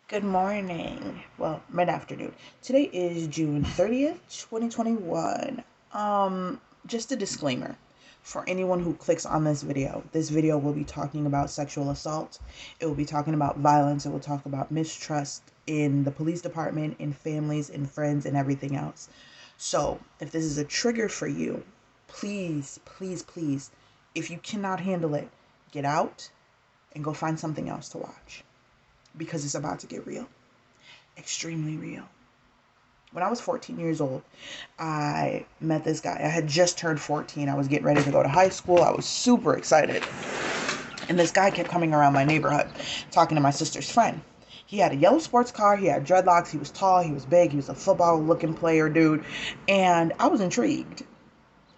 Good morning. Well, mid-afternoon. Today is June 30th, 2021. Just a disclaimer. For anyone who clicks on this video will be talking about sexual assault. It will be talking about violence. It will talk about mistrust in the police department, in families, in friends, and everything else. So, if this is a trigger for you, please, please, please, if you cannot handle it, get out and go find something else to watch because it's about to get real, extremely real. When I was 14 years old, I met this guy. I had just turned 14. I was getting ready to go to high school. I was super excited. And this guy kept coming around my neighborhood talking to my sister's friend. He had a yellow sports car. He had dreadlocks. He was tall. He was big. He was a football looking player, dude. And I was intrigued.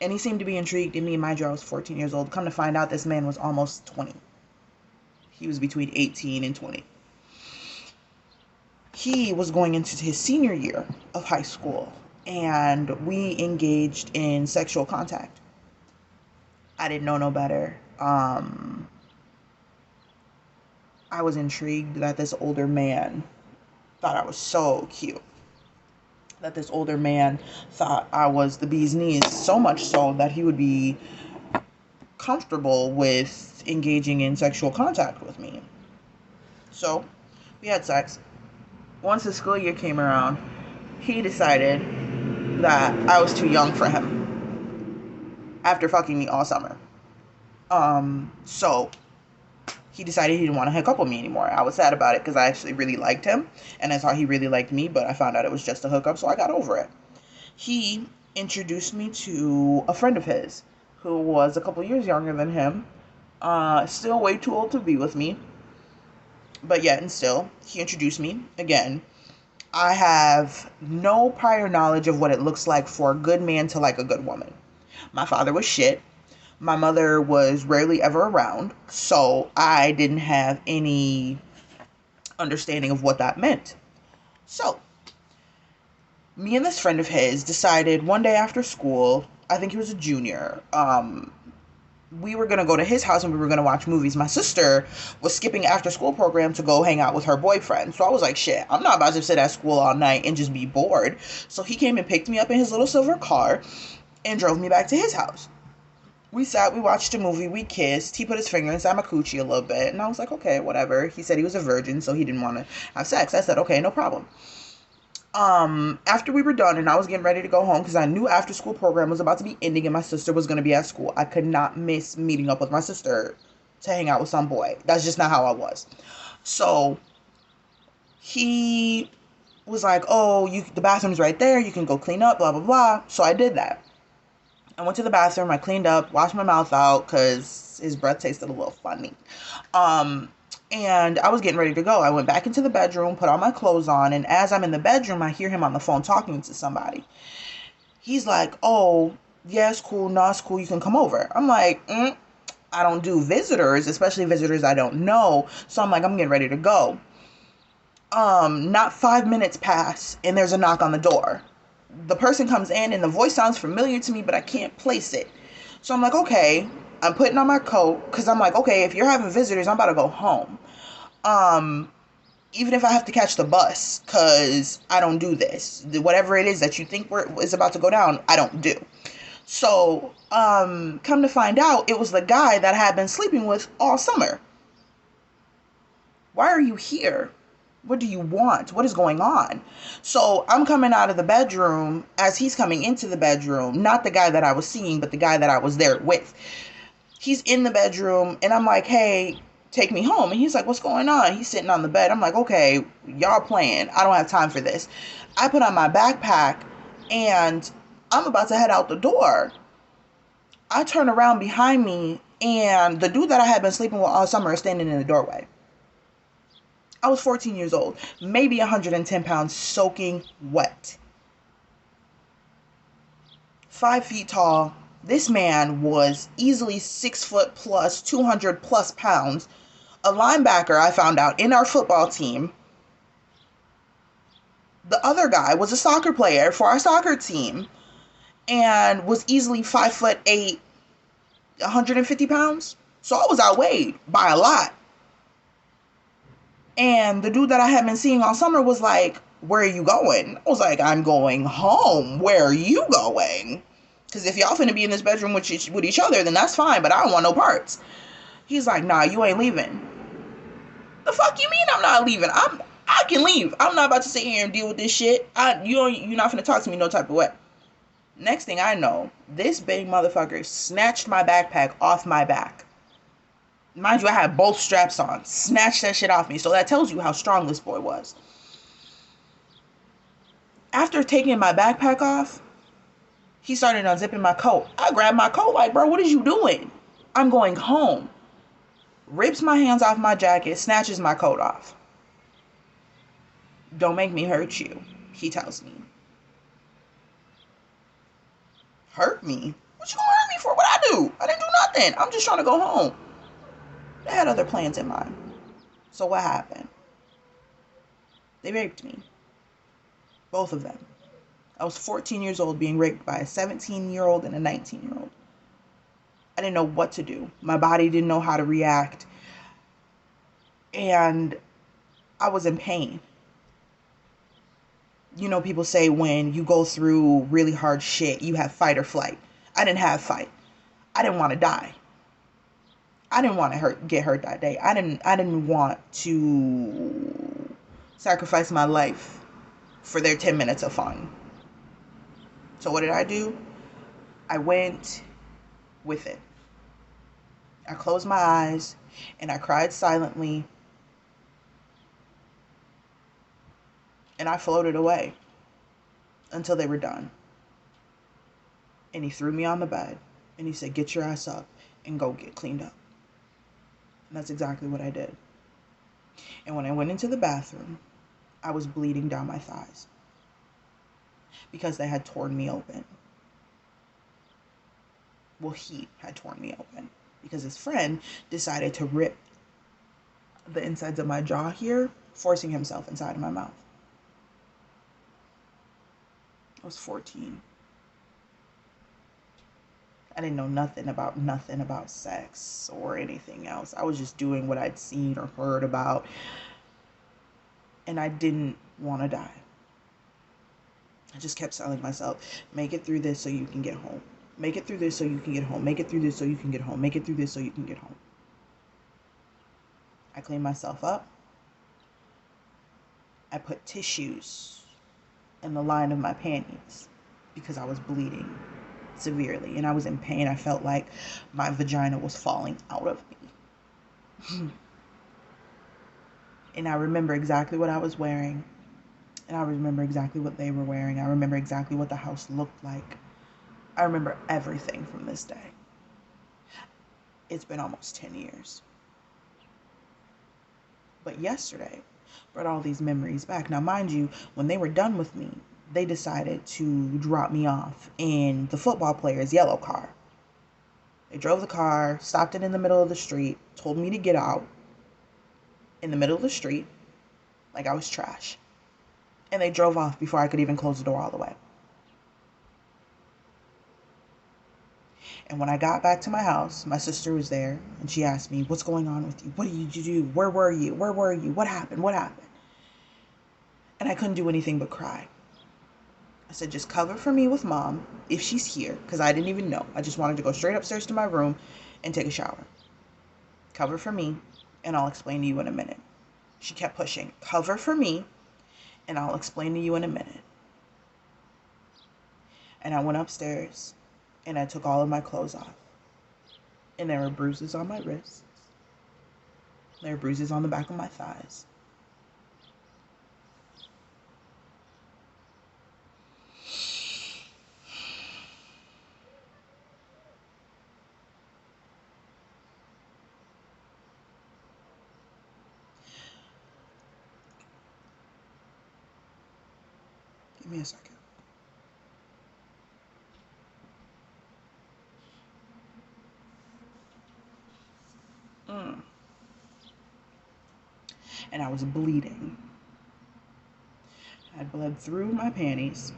And he seemed to be intrigued in me. Mind you, I was 14 years old. Come to find out, this man was almost 20. He was between 18 and 20. He was going into his senior year of high school, and we engaged in sexual contact. I didn't know no better. I was intrigued that this older man thought I was so cute. That this older man thought I was the bee's knees, so much so that he would be comfortable with engaging in sexual contact with me. So, we had sex. Once the school year came around, he decided that I was too young for him after fucking me all summer. So he decided he didn't want to hook up with me anymore. I was sad about it because I actually really liked him and I thought he really liked me, but I found out it was just a hookup, so I got over it. He introduced me to a friend of his who was a couple years younger than him, still way too old to be with me, but yet and still, he introduced me again. I have no prior knowledge of what it looks like for a good man to like a good woman. My father was shit. My mother was rarely ever around, so I didn't have any understanding of what that meant. So, me and this friend of his decided one day after school, I think he was a junior, we were going to go to his house and we were going to watch movies. My sister was skipping after school program to go hang out with her boyfriend. So I was like, shit, I'm not about to sit at school all night and just be bored. So he came and picked me up in his little silver car and drove me back to his house. We sat, we watched a movie, we kissed. He put his finger inside my coochie a little bit. And I was like, okay, whatever. He said he was a virgin, so he didn't want to have sex. I said, okay, no problem. After we were done and I was getting ready to go home because I knew after school program was about to be ending and my sister was going to be at school, I could not miss meeting up with my sister to hang out with some boy. That's just not how I was. So he was like, oh, the bathroom's right there, you can go clean up, blah blah blah. So I did that. I went to the bathroom, I cleaned up, washed my mouth out because his breath tasted a little funny. And I was getting ready to go. I went back into the bedroom, put all my clothes on, and as I'm in the bedroom, I hear him on the phone talking to somebody. He's like, oh, yeah, it's cool, no, it's cool, you can come over. I'm like, I don't do visitors, especially visitors I don't know. So I'm like, I'm getting ready to go. Not 5 minutes pass, and there's a knock on the door. The person comes in, and the voice sounds familiar to me, but I can't place it. So I'm like, okay, I'm putting on my coat, because I'm like, okay, if you're having visitors, I'm about to go home. Even if I have to catch the bus, because I don't do this. Whatever it is that you think is about to go down, I don't do. So, come to find out, it was the guy that I had been sleeping with all summer. Why are you here? What do you want? What is going on? So I'm coming out of the bedroom as he's coming into the bedroom. Not the guy that I was seeing, but the guy that I was there with. He's in the bedroom and I'm like, hey, take me home. And he's like, what's going on? He's sitting on the bed. I'm like, okay, y'all playing. I don't have time for this. I put on my backpack and I'm about to head out the door. I turn around behind me and the dude that I had been sleeping with all summer is standing in the doorway. I was 14 years old, maybe 110 pounds, soaking wet. 5 feet tall. This man was easily 6 foot plus, 200 plus pounds. A linebacker, I found out, in our football team. The other guy was a soccer player for our soccer team and was easily 5'8", 150 pounds. So I was outweighed by a lot. And the dude that I had been seeing all summer was like, where are you going? I was like, I'm going home. Where are you going? Because if y'all finna be in this bedroom with each other, then that's fine, but I don't want no parts. He's like, nah, you ain't leaving. The fuck you mean I'm not leaving? I can leave. I'm not about to sit here and deal with this shit. You're not finna talk to me no type of way. Next thing I know, this big motherfucker snatched my backpack off my back. Mind you, I had both straps on. Snatched that shit off me. So that tells you how strong this boy was. After taking my backpack off, he started unzipping my coat. I grabbed my coat like, bro, what is you doing? I'm going home. Rips my hands off my jacket, snatches my coat off. Don't make me hurt you, he tells me. Hurt me? What you gonna hurt me for? What I do? I didn't do nothing. I'm just trying to go home. They had other plans in mind. So what happened? They raped me. Both of them. I was 14 years old being raped by a 17-year-old and a 19-year-old. I didn't know what to do. My body didn't know how to react. And I was in pain. You know, people say when you go through really hard shit, you have fight or flight. I didn't have fight. I didn't want to die. I didn't want to get hurt that day. I didn't want to sacrifice my life for their 10 minutes of fun. So what did I do? I went with it. I closed my eyes and I cried silently. And I floated away until they were done. And he threw me on the bed and he said, get your ass up and go get cleaned up. And that's exactly what I did. And when I went into the bathroom, I was bleeding down my thighs because they had torn me open. Well, he had torn me open because his friend decided to rip the insides of my jaw here, forcing himself inside of my mouth. I was 14. I didn't know nothing about sex or anything else. I was just doing what I'd seen or heard about. And I didn't want to die. I just kept telling myself, make it through this so you can get home. Make it through this so you can get home. Make it through this so you can get home. Make it through this so you can get home. I cleaned myself up. I put tissues in the line of my panties because I was bleeding severely and I was in pain. I felt like my vagina was falling out of me. And I remember exactly what I was wearing. And I remember exactly what they were wearing. I remember exactly what the house looked like. I remember everything from this day. It's been almost 10 years. But yesterday brought all these memories back. Now, mind you, when they were done with me, they decided to drop me off in the football player's yellow car. They drove the car, stopped it in the middle of the street, told me to get out in the middle of the street like I was trash. And they drove off before I could even close the door all the way. And when I got back to my house, my sister was there and she asked me, what's going on with you? What did you do? Where were you? Where were you? What happened? What happened? And I couldn't do anything but cry. I said, just cover for me with mom if she's here, because I didn't even know. I just wanted to go straight upstairs to my room and take a shower. Cover for me and I'll explain to you in a minute. She kept pushing, cover for me and I'll explain to you in a minute. And I went upstairs and I took all of my clothes off. And there were bruises on my wrists. There were bruises on the back of my thighs. Give me a second. And I was bleeding. I had bled through my panties.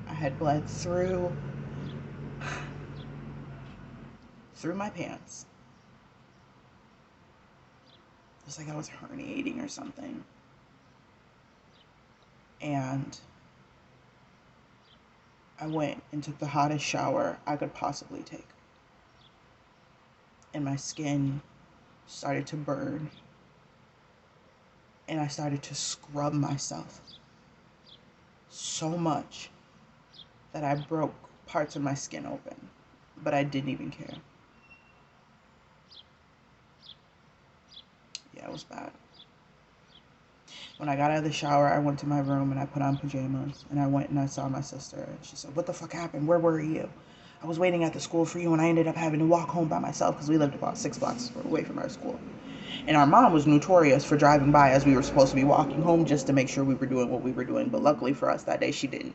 I had bled through my pants. was like I was herniating or something. And I went and took the hottest shower I could possibly take. And my skin started to burn. And I started to scrub myself so much that I broke parts of my skin open. But I didn't even care. Yeah, it was bad. When I got out of the shower, I went to my room and I put on pajamas. And I went and I saw my sister. And she said, "What the fuck happened? Where were you? I was waiting at the school for you and I ended up having to walk home by myself because we lived about 6 blocks away from our school." And our mom was notorious for driving by as we were supposed to be walking home just to make sure we were doing what we were doing. But luckily for us that day, she didn't.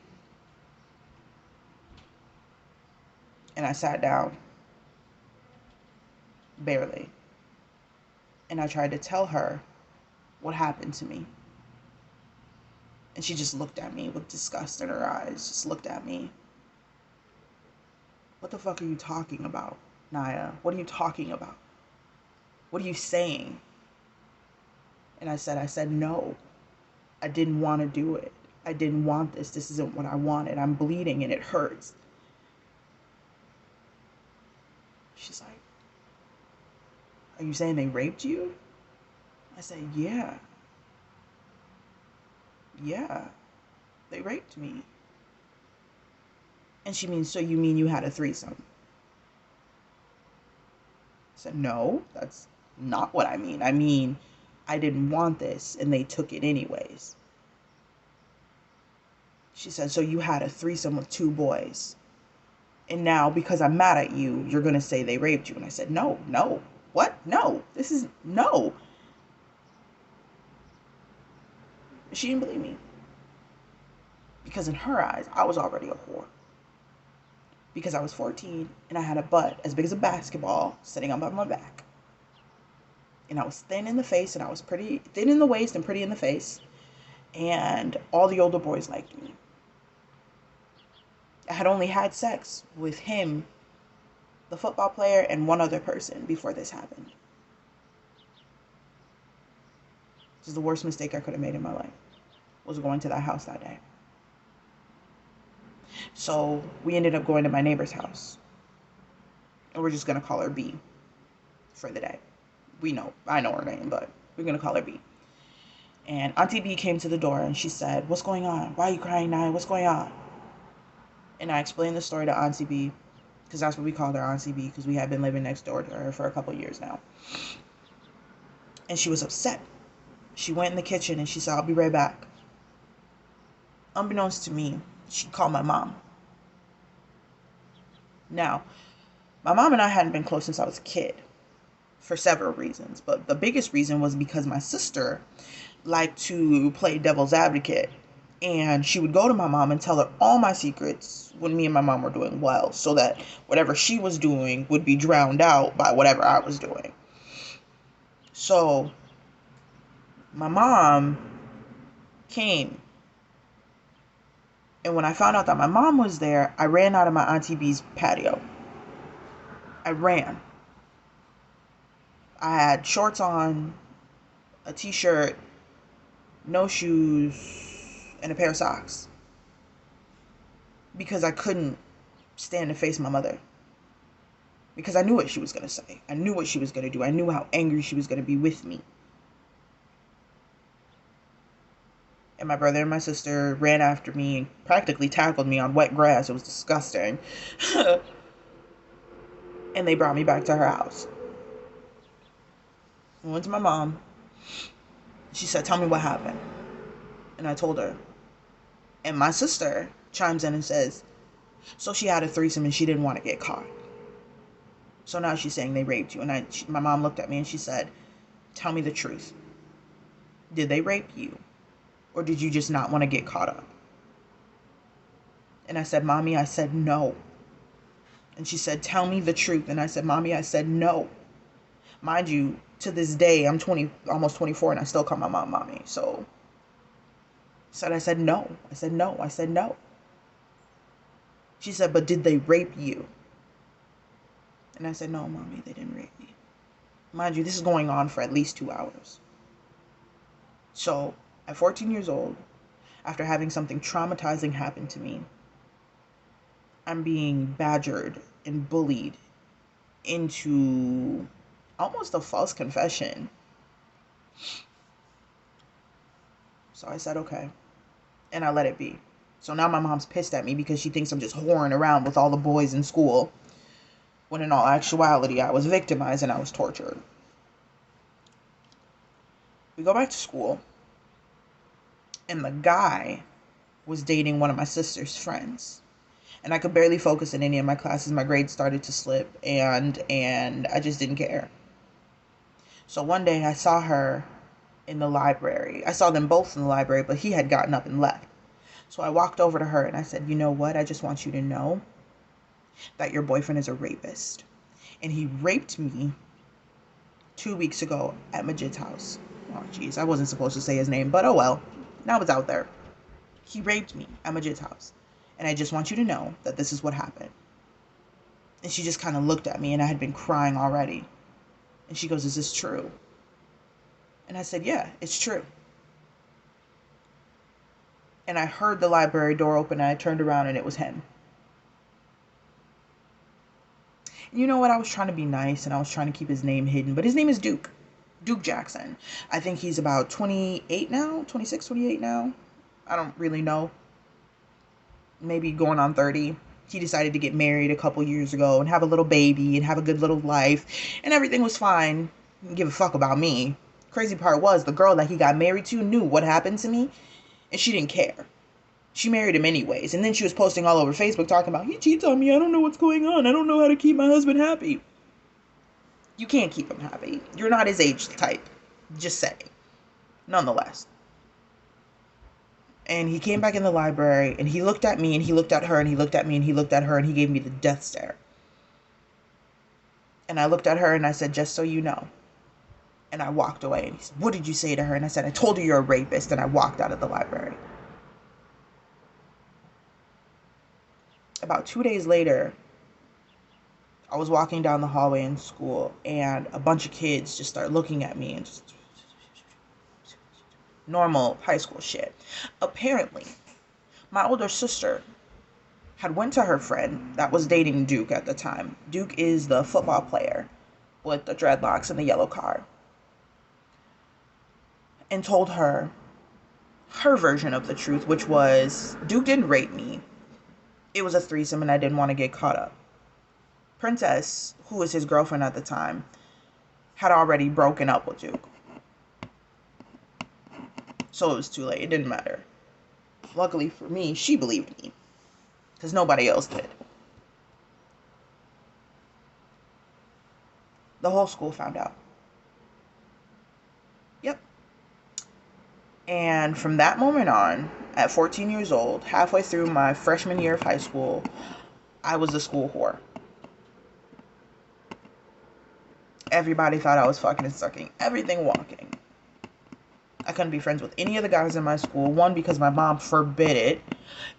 And I sat down, barely. And I tried to tell her what happened to me. And she just looked at me with disgust in her eyes, just looked at me. "What the fuck are you talking about, Naya? What are you talking about? What are you saying?" And I said, "No, I didn't want to do it. I didn't want this. This isn't what I wanted. I'm bleeding and it hurts." She's like, "Are you saying they raped you?" I said, Yeah, they raped me." And she means, "So you mean you had a threesome?" I said, "No, that's not what I mean. I mean, I didn't want this and they took it anyways." She said, "So you had a threesome with 2 boys. And now, because I'm mad at you, you're going to say they raped you." And I said, No. What? No. This is no. She didn't believe me. Because in her eyes, I was already a whore. Because I was 14 and I had a butt as big as a basketball sitting on my back. And I was thin in the face and I was pretty thin in the waist and pretty in the face. And all the older boys liked me. I had only had sex with him, the football player, and one other person before this happened. This is the worst mistake I could have made in my life, was going to that house that day. So we ended up going to my neighbor's house. And we're just going to call her B for the day. I know her name, but we're going to call her B. And Auntie B came to the door and she said, "What's going on? Why are you crying, Naya? What's going on?" And I explained the story to Auntie B, because that's what we called her, Auntie B, because we had been living next door to her for a couple years now. And she was upset. She went in the kitchen and she said, "I'll be right back." Unbeknownst to me, she called my mom. Now, my mom and I hadn't been close since I was a kid for several reasons. But the biggest reason was because my sister liked to play devil's advocate. And she would go to my mom and tell her all my secrets when me and my mom were doing well, so that whatever she was doing would be drowned out by whatever I was doing. So my mom came. And when I found out that my mom was there, I ran out of my Auntie B's patio. I ran. I had shorts on, a t-shirt, no shoes, and a pair of socks. Because I couldn't stand to face my mother. Because I knew what she was going to say. I knew what she was going to do. I knew how angry she was going to be with me. And my brother and my sister ran after me and practically tackled me on wet grass. It was disgusting. And they brought me back to her house. I went to my mom. She said, "Tell me what happened." And I told her. And my sister chimes in and says, "So she had a threesome and she didn't want to get caught. So now she's saying they raped you." And my mom looked at me and she said, "Tell me the truth. Did they rape you? Or did you just not want to get caught up?" And I said, "Mommy, I said no." And she said, "Tell me the truth." And I said, "Mommy, I said no." Mind you, to this day, I'm 20, almost 24, and I still call my mom Mommy. So I said no. I said no. I said no. She said, "But did they rape you?" And I said, "No, Mommy, they didn't rape me." Mind you, this is going on for at least 2 hours. So, at 14 years old, after having something traumatizing happen to me, I'm being badgered and bullied into almost a false confession. So I said, okay. And I let it be. So now my mom's pissed at me because she thinks I'm just whoring around with all the boys in school. When in all actuality, I was victimized and I was tortured. We go back to school. And the guy was dating one of my sister's friends. And I could barely focus in any of my classes. My grades started to slip. And I just didn't care. So one day I saw her in the library. I saw them both in the library, but he had gotten up and left. So I walked over to her and I said, you know what? I just want you to know that your boyfriend is a rapist. And he raped me 2 weeks ago at Majid's house. Oh, jeez, I wasn't supposed to say his name, but oh well. Now it's out there. He raped me at Majid's house. And I just want you to know that this is what happened. And she just kind of looked at me, and I had been crying already. And she goes, is this true? And I said, yeah, it's true. And I heard the library door open, and I turned around, and it was him. And you know what? I was trying to be nice, and I was trying to keep his name hidden. But his name is Duke. Duke Jackson. I think he's about 28 now, 26, 28 now. I don't really know. Maybe going on 30. He decided to get married a couple years ago and have a little baby and have a good little life. And everything was fine. Didn't give a fuck about me. Crazy part was the girl that he got married to knew what happened to me. And she didn't care. She married him anyways. And then she was posting all over Facebook talking about, he cheats on me. I don't know what's going on. I don't know how to keep my husband happy. You can't keep him happy. You're not his age type. Just saying. Nonetheless. And he came back in the library and he looked at me and he looked at her and he looked at me and he looked at her and he gave me the death stare. And I looked at her and I said, just so you know. And I walked away. And he said, what did you say to her? And I said, I told her you're a rapist. And I walked out of the library. About 2 days later, I was walking down the hallway in school and a bunch of kids just started looking at me and just normal high school shit. Apparently, my older sister had went to her friend that was dating Duke at the time. Duke is the football player with the dreadlocks and the yellow car. And told her version of the truth, which was Duke didn't rape me. It was a threesome and I didn't want to get caught up. Princess, who was his girlfriend at the time, had already broken up with Duke. So it was too late. It didn't matter. Luckily for me, she believed me. Because nobody else did. The whole school found out. Yep. And from that moment on, at 14 years old, halfway through my freshman year of high school, I was a school whore. Everybody thought I was fucking and sucking everything walking. I couldn't be friends with any of the guys in my school. One, because my mom forbid it.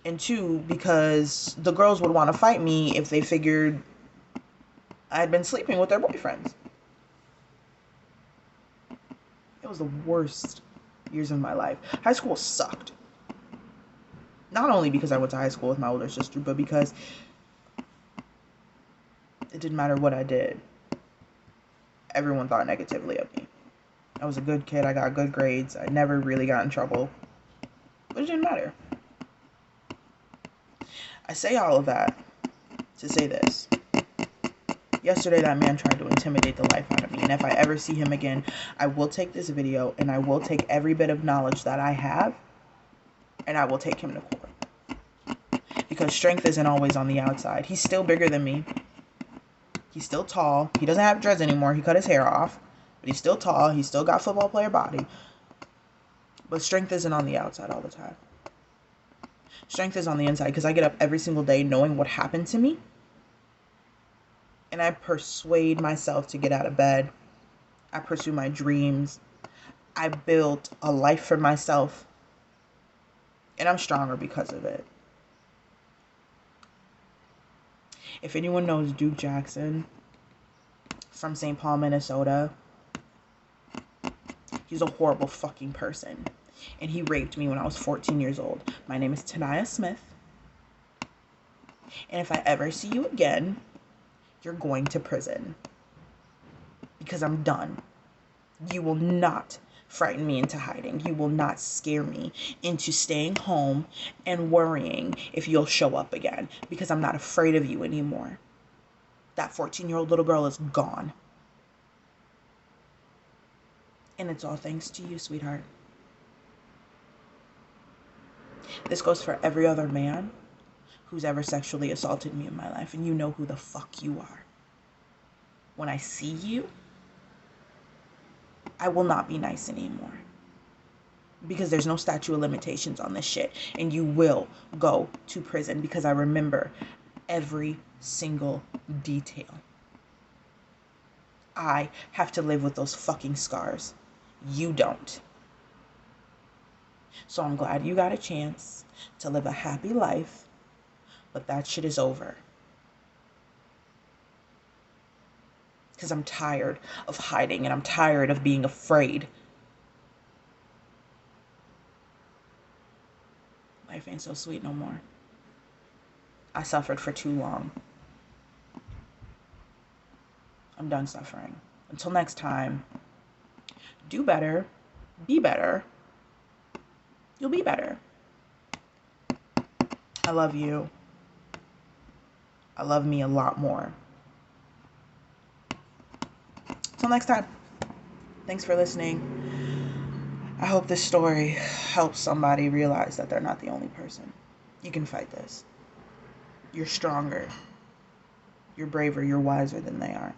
And two, because the girls would want to fight me if they figured I had been sleeping with their boyfriends. It was the worst years of my life. High school sucked. Not only because I went to high school with my older sister, but because it didn't matter what I did. Everyone thought negatively of me. I was a good kid. I got good grades. I never really got in trouble. But it didn't matter. I say all of that to say this. Yesterday, that man tried to intimidate the life out of me. And if I ever see him again, I will take this video and I will take every bit of knowledge that I have and I will take him to court. Because strength isn't always on the outside. He's still bigger than me. He's still tall. He doesn't have dreads anymore. He cut his hair off. But he's still tall. He's still got football player body. But strength isn't on the outside all the time. Strength is on the inside because I get up every single day knowing what happened to me. And I persuade myself to get out of bed. I pursue my dreams. I built a life for myself. And I'm stronger because of it. If anyone knows Duke Jackson from St. Paul, Minnesota, He's a horrible fucking person. And he raped me when I was 14 years old. My name is Tanaya Smith. And if I ever see you again, you're going to prison. Because I'm done. You will not frighten me into hiding. You will not scare me into staying home and worrying if you'll show up again. Because I'm not afraid of you anymore. That 14-year-old little girl is gone. And it's all thanks to you, sweetheart. This goes for every other man who's ever sexually assaulted me in my life. And you know who the fuck you are. When I see you, I will not be nice anymore. Because there's no statute of limitations on this shit. And you will go to prison because I remember every single detail. I have to live with those fucking scars. You don't. So I'm glad you got a chance to live a happy life. But that shit is over. Because I'm tired of hiding and I'm tired of being afraid. Life ain't so sweet no more. I suffered for too long. I'm done suffering. Until next time, do better, be better. You'll be better. I love you. I love me a lot more. Till next time. Thanks for listening. I hope this story helps somebody realize that they're not the only person. You can fight this. You're stronger. You're braver. You're wiser than they are.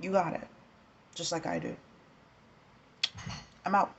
You got it. Just like I do. I'm out.